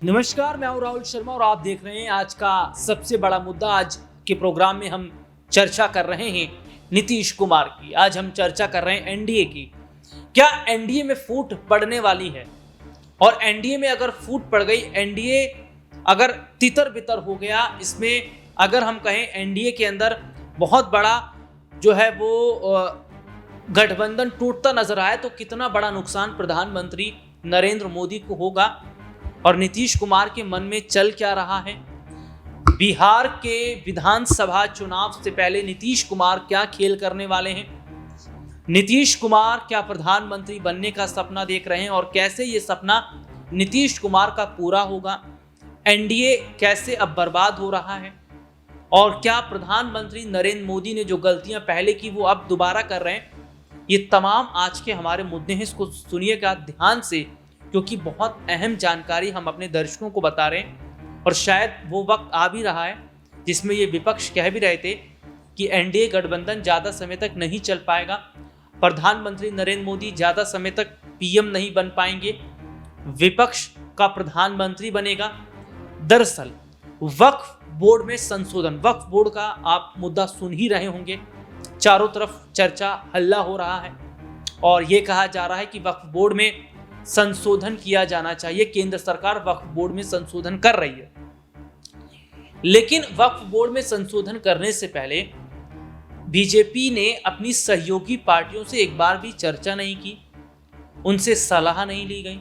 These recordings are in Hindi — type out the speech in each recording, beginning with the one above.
नमस्कार, मैं हूं राहुल शर्मा और आप देख रहे हैं आज का सबसे बड़ा मुद्दा। आज के प्रोग्राम में हम चर्चा कर रहे हैं नीतीश कुमार की। आज हम चर्चा कर रहे हैं एनडीए की। क्या एनडीए में फूट पड़ने वाली है? और एनडीए में अगर फूट पड़ गई, एनडीए अगर तितर बितर हो गया, इसमें अगर हम कहें एनडीए के अंदर बहुत बड़ा जो है वो गठबंधन टूटता नजर आए, तो कितना बड़ा नुकसान प्रधानमंत्री नरेंद्र मोदी को होगा और नीतीश कुमार के मन में चल क्या रहा है? बिहार के विधानसभा चुनाव से पहले नीतीश कुमार क्या खेल करने वाले हैं? नीतीश कुमार क्या प्रधानमंत्री बनने का सपना देख रहे हैं और कैसे ये सपना नीतीश कुमार का पूरा होगा? एनडीए कैसे अब बर्बाद हो रहा है? और क्या प्रधानमंत्री नरेंद्र मोदी ने जो गलतियां पहले की वो अब दोबारा कर रहे हैं? ये तमाम आज के हमारे मुद्दे हैं, इसको सुनिएगा ध्यान से, क्योंकि बहुत अहम जानकारी हम अपने दर्शकों को बता रहे हैं। और शायद वो वक्त आ भी रहा है जिसमें ये विपक्ष कह भी रहे थे कि एनडीए गठबंधन ज़्यादा समय तक नहीं चल पाएगा, प्रधानमंत्री नरेंद्र मोदी ज़्यादा समय तक पीएम नहीं बन पाएंगे, विपक्ष का प्रधानमंत्री बनेगा। दरअसल वक्फ बोर्ड में संशोधन, वक्फ बोर्ड का आप मुद्दा सुन ही रहे होंगे, चारों तरफ चर्चा हल्ला हो रहा है और ये कहा जा रहा है कि वक्फ बोर्ड में संशोधन किया जाना चाहिए। केंद्र सरकार वक्फ बोर्ड में संशोधन कर रही है, लेकिन वक्फ बोर्ड में संशोधन करने से पहले बीजेपी ने अपनी सहयोगी पार्टियों से एक बार भी चर्चा नहीं की, उनसे सलाह नहीं ली गई,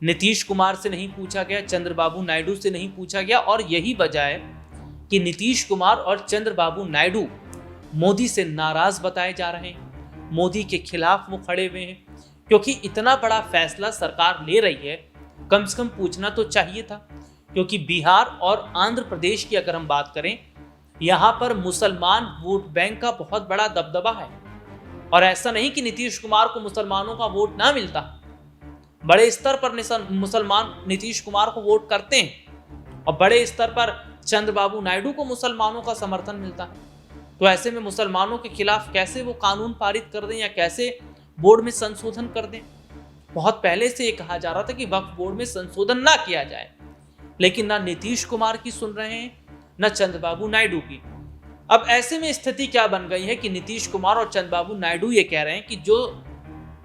नीतीश कुमार से नहीं पूछा गया, चंद्रबाबू नायडू से नहीं पूछा गया। और यही वजह है कि नीतीश कुमार और चंद्रबाबू नायडू मोदी से नाराज बताए जा रहे हैं, मोदी के खिलाफ वो खड़े हुए हैं, क्योंकि इतना बड़ा फैसला सरकार ले रही है, कम से कम पूछना तो चाहिए था। क्योंकि बिहार और आंध्र प्रदेश की अगर हम बात करें, यहाँ पर मुसलमान वोट बैंक का बहुत बड़ा दबदबा है और ऐसा नहीं कि नीतीश कुमार को मुसलमानों का वोट ना मिलता, बड़े स्तर पर मुसलमान नीतीश कुमार को वोट करते हैं और बड़े स्तर पर चंद्रबाबू नायडू को मुसलमानों का समर्थन मिलता है। तो ऐसे में मुसलमानों के खिलाफ कैसे वो कानून पारित कर दें या कैसे बोर्ड में संशोधन कर दें? बहुत पहले से ये कहा जा रहा था कि वक्फ बोर्ड में संशोधन ना किया जाए, लेकिन ना नीतीश कुमार की सुन रहे हैं, ना चंद्रबाबू नायडू की। अब ऐसे में स्थिति क्या बन गई है कि नीतीश कुमार और चंद्रबाबू नायडू ये कह रहे हैं कि जो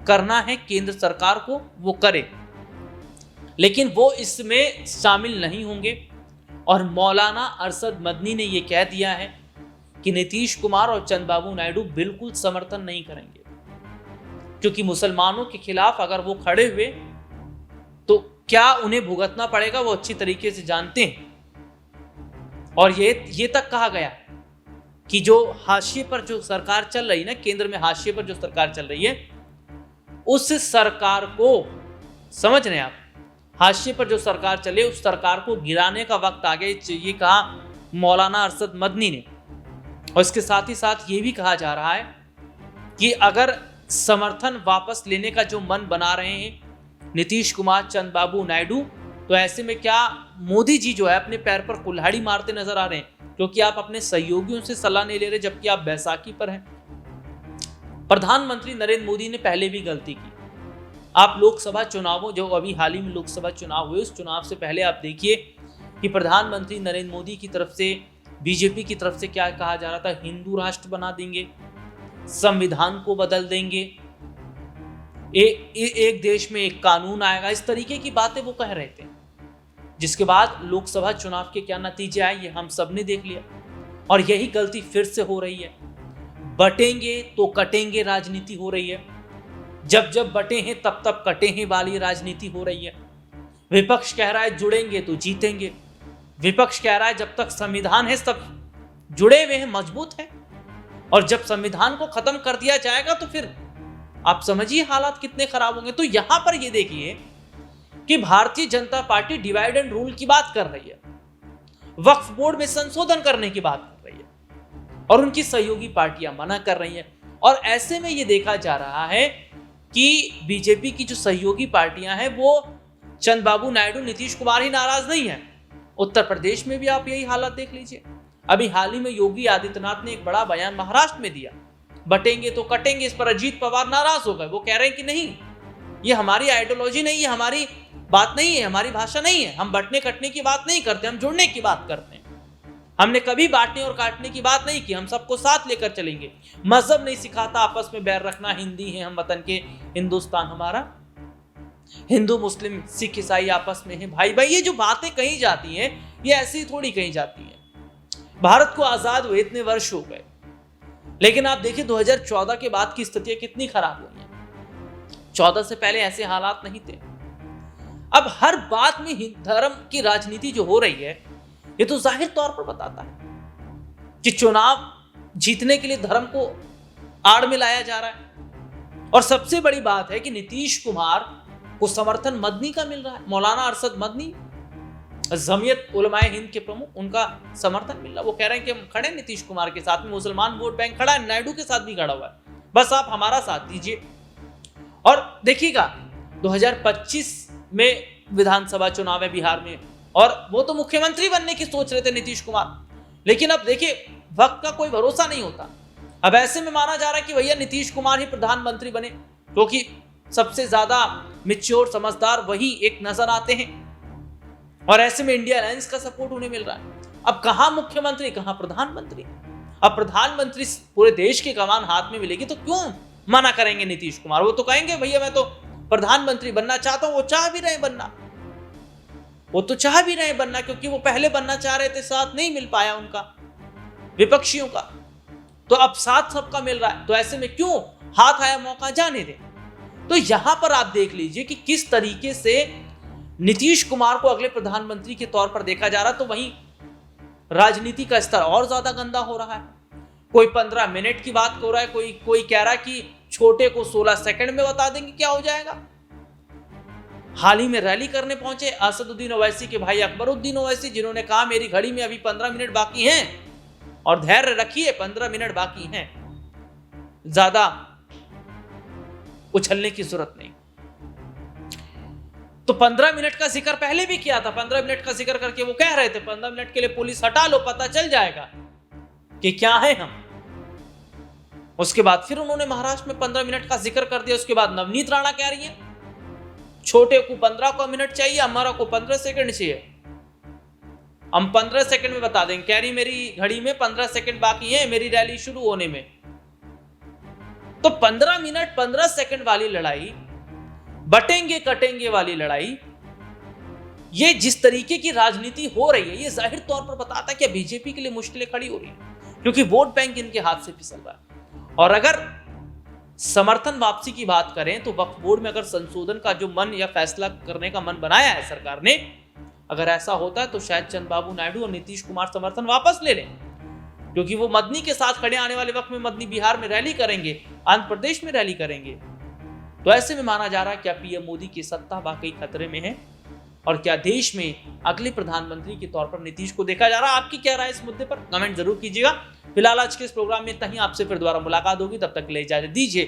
करना है केंद्र सरकार को वो करे, लेकिन वो इसमें शामिल नहीं होंगे। और मौलाना अरशद मदनी ने ये कह दिया है कि नीतीश कुमार और चंद्रबाबू नायडू बिल्कुल समर्थन नहीं करेंगे, क्योंकि मुसलमानों के खिलाफ अगर वो खड़े हुए तो क्या उन्हें भुगतना पड़ेगा वो अच्छी तरीके से जानते हैं। और ये तक कहा गया कि जो हाशिए पर जो सरकार चल रही है ना, केंद्र में हाशिए पर जो सरकार चल रही है, उस सरकार को, समझ रहे हैं आप, हाशिए पर जो सरकार चले उस सरकार को गिराने का वक्त आ गया, ये कहा मौलाना अरशद मदनी ने। और इसके साथ ही साथ ये भी कहा जा रहा है कि अगर समर्थन वापस लेने का जो मन बना रहे हैं नीतीश कुमार, चंद्रबाबू नायडू, तो ऐसे में क्या मोदी जी जो है अपने पैर पर कुल्हाड़ी मारते नजर आ रहे हैं, क्योंकि आप अपने सहयोगियों से सलाह नहीं ले रहे, जबकि आप बैसाखी पर हैं। प्रधानमंत्री नरेंद्र मोदी ने पहले भी गलती की। आप लोकसभा चुनावों, जो अभी हाल ही में लोकसभा चुनाव हुए, उस चुनाव से पहले आप देखिए कि प्रधानमंत्री नरेंद्र मोदी की तरफ से, बीजेपी की तरफ से क्या कहा जा रहा था, हिंदू राष्ट्र बना देंगे, संविधान को बदल देंगे, एक देश में एक कानून आएगा, इस तरीके की बातें वो कह रहे थे। जिसके बाद लोकसभा चुनाव के क्या नतीजे आए ये हम सब ने देख लिया। और यही गलती फिर से हो रही है, बटेंगे तो कटेंगे राजनीति हो रही है, जब जब बटे हैं तब तब कटे हैं वाली राजनीति हो रही है। विपक्ष कह रहा है जुड़ेंगे तो जीतेंगे, विपक्ष कह रहा है जब तक संविधान है सब जुड़े हुए हैं, मजबूत है, और जब संविधान को खत्म कर दिया जाएगा तो फिर आप समझिए हालात कितने खराब होंगे। तो यहां पर ये देखिए कि Bharatiya Janata party divide and rule की बात कर रही है, वक्फ बोर्ड में संशोधन करने की बात कर रही है, और उनकी सहयोगी पार्टियां मना कर रही हैं। और ऐसे में ये देखा जा रहा है कि बीजेपी की जो सहयोगी पार्टियां हैं वो चंद्रबाबू नायडू, नीतीश कुमार ही नाराज नहीं है। उत्तर प्रदेश में भी आप यही हालत देख लीजिए। अभी हाल ही में योगी आदित्यनाथ ने एक बड़ा बयान महाराष्ट्र में दिया, बटेंगे तो कटेंगे। इस पर अजीत पवार नाराज हो गए, वो कह रहे हैं कि नहीं, ये हमारी आइडियोलॉजी नहीं है, हमारी बात नहीं है, हमारी भाषा नहीं है। हम बंटने कटने की बात नहीं करते, हम जुड़ने की बात करते हैं। हमने कभी बांटने और काटने की बात नहीं की, हम सबको साथ लेकर चलेंगे। मजहब नहीं सिखाता आपस में बैर रखना, हिंदी है हम वतन के, हिंदुस्तान हमारा, हिंदू मुस्लिम सिख ईसाई आपस में है भाई भाई। ये जो बातें कही जाती हैं ये ऐसी ही थोड़ी कही जाती हैं। भारत को आजाद हुए इतने वर्ष हो गए, लेकिन आप देखिए 2014 के बाद की स्थितियां कितनी खराब हुई हैं। 14 से पहले ऐसे हालात नहीं थे। अब हर बात में धर्म की राजनीति जो हो रही है, ये तो जाहिर तौर पर बताता है कि चुनाव जीतने के लिए धर्म को आड़ में लाया जा रहा है। और सबसे बड़ी बात है कि नीतीश कुमार को समर्थन मदनी का मिल रहा है। मौलाना अरशद मदनी, जमीयत उलमाए हिंद के प्रमुख, उनका समर्थन मिल रहा है। वो कह रहे हैं कि हम खड़े नीतीश कुमार के साथ में, मुसलमान वोट बैंक खड़ा है, नायडू के साथ भी खड़ा हुआ है, बस आप हमारा साथ दीजिए। और देखिएगा 2025 में विधानसभा चुनाव है बिहार में, और वो तो मुख्यमंत्री बनने की सोच रहे थे नीतीश कुमार, लेकिन अब देखिए वक्त का कोई भरोसा नहीं होता। अब ऐसे में माना जा रहा है कि भैया नीतीश कुमार ही प्रधानमंत्री बने, क्योंकि सबसे ज्यादा मैच्योर समझदार वही एक नजर आते हैं, और ऐसे में इंडिया अलायंस का सपोर्ट उन्हें मिल रहा है। अब कहां मुख्यमंत्री कहां प्रधानमंत्री। अब प्रधानमंत्री पूरे देश की कमान हाथ में मिलेगी तो क्यों मना करेंगे नीतीश कुमार। वो तो कहेंगे भैया मैं तो प्रधानमंत्री बनना चाहता हूं। वो चाह भी रहे बनना, वो तो चाह भी रहे बनना, क्योंकि वो पहले बनना चाह रहे थे, साथ नहीं मिल पाया उनका विपक्षियों का, तो अब साथ सबका मिल रहा है। तो ऐसे में क्यों हाथ आया मौका जाने दें। तो यहां पर आप देख लीजिए कि किस तरीके से नीतीश कुमार को अगले प्रधानमंत्री के तौर पर देखा जा रहा है। तो वहीं राजनीति का स्तर और ज्यादा गंदा हो रहा है। कोई 15 मिनट की बात हो रहा है, कोई कह रहा है कि छोटे को 16 सेकंड में बता देंगे क्या हो जाएगा। हाल ही में रैली करने पहुंचे असदुद्दीन ओवैसी के भाई अकबरुद्दीन ओवैसी, जिन्होंने कहा मेरी घड़ी में अभी 15 मिनट बाकी हैं और धैर्य रखिए, 15 मिनट बाकी हैं, ज्यादा उछलने की जरूरत नहीं। तो 15 मिनट का जिक्र पहले भी किया था। 15 मिनट का जिक्र करके वो कह रहे थे 15 मिनट के लिए पुलिस हटा लो, पता चल जाएगा कि क्या है हम। उसके बाद फिर उन्होंने महाराष्ट्र में 15 मिनट का जिक्र कर दिया। उसके बाद नवनीत राणा कह रही है छोटे को 15 मिनट चाहिए, हमारा को 15 सेकंड चाहिए, हम 15 सेकंड में बता देंगे। कह रही मेरी घड़ी में 15 सेकंड बाकी है मेरी रैली शुरू होने में। तो 15 मिनट 15 सेकंड वाली लड़ाई, बटेंगे कटेंगे वाली लड़ाई, ये जिस तरीके की राजनीति हो रही है, ये जाहिर तौर पर बताता है कि बीजेपी के लिए मुश्किलें खड़ी हो रही है, क्योंकि वोट बैंक इनके हाथ से फिसल रहा है। और अगर समर्थन वापसी की बात करें तो वक्फ बोर्ड में अगर संशोधन का जो मन या फैसला करने का मन बनाया है सरकार ने, अगर ऐसा होता है तो शायद चंद्रबाबू नायडू और नीतीश कुमार समर्थन वापस ले लें, क्योंकि वो मदनी के साथ खड़े आने वाले वक्त में मदनी बिहार में रैली करेंगे, आंध्र प्रदेश में रैली करेंगे। तो ऐसे में माना जा रहा है क्या पीएम मोदी की सत्ता वाकई खतरे में है, और क्या देश में अगले प्रधानमंत्री के तौर पर नीतीश को देखा जा रहा है। आपकी क्या राय इस मुद्दे पर कमेंट जरूर कीजिएगा। फिलहाल आज के इस प्रोग्राम में इतना ही, आपसे फिर दोबारा मुलाकात होगी, तब तक के लिए इजाजत दीजिए।